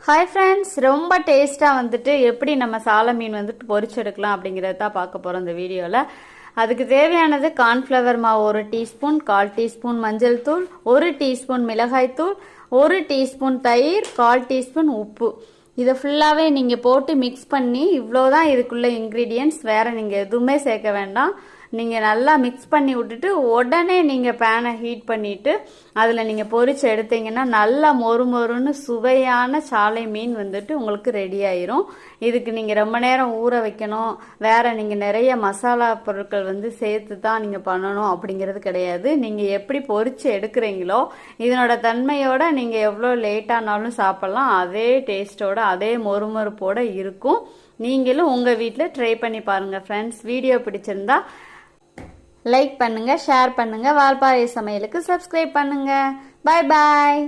Hi friends, ரொம்ப டேஸ்ட்டாக வந்துட்டு எப்படி நம்ம சால மீன் வந்துட்டு பொரிச்செடுக்கலாம் அப்படிங்கிறத தான் பார்க்க போகிறோம் இந்த வீடியோவில். அதுக்கு தேவையானது கார்ன்ஃப்ளவர் மாவு 1 டீஸ்பூன், 1/4 டீஸ்பூன் மஞ்சள் தூள், 1 டீஸ்பூன் மிளகாய் தூள், 1 டீஸ்பூன் தயிர், 1/4 டீஸ்பூன் உப்பு. இதை ஃபுல்லாகவே நீங்கள் போட்டு மிக்ஸ் பண்ணி இவ்வளோதான் இதுக்குள்ள இன்க்ரீடியன்ட்ஸ், வேறு நீங்கள் எதுவுமே சேர்க்க வேண்டாம். நீங்கள் நல்லா மிக்ஸ் பண்ணி விட்டுட்டு உடனே நீங்கள் பேனை ஹீட் பண்ணிவிட்டு அதில் நீங்கள் பொரிச்சு எடுத்தீங்கன்னா நல்லா மொறுமொறுன்னு சுவையான சாலை மீன் வந்துட்டு உங்களுக்கு ரெடி ஆயிரும். இதுக்கு நீங்கள் ரொம்ப நேரம் ஊற வைக்கணும், வேறு நீங்கள் நிறைய மசாலா பொருட்கள் வந்து சேர்த்து தான் நீங்கள் பண்ணணும் அப்படிங்கிறது கிடையாது. நீங்கள் எப்படி பொரிச்சு எடுக்கிறீங்களோ இதனோட தன்மையோட நீங்கள் எவ்வளோ லேட்டானாலும் சாப்பிட்லாம். அதே டேஸ்ட்டோட அதே மொறுமொறுப்போடு இருக்கும். நீங்களும் உங்கள் வீட்டில் ட்ரை பண்ணி பாருங்கள் ஃப்ரெண்ட்ஸ். வீடியோ பிடிச்சிருந்தா லைக் பண்ணுங்க, ஷேர் பண்ணுங்க, வால்பாறை சமையலுக்கு சப்ஸ்கிரைப் பண்ணுங்க. பாய் பாய்.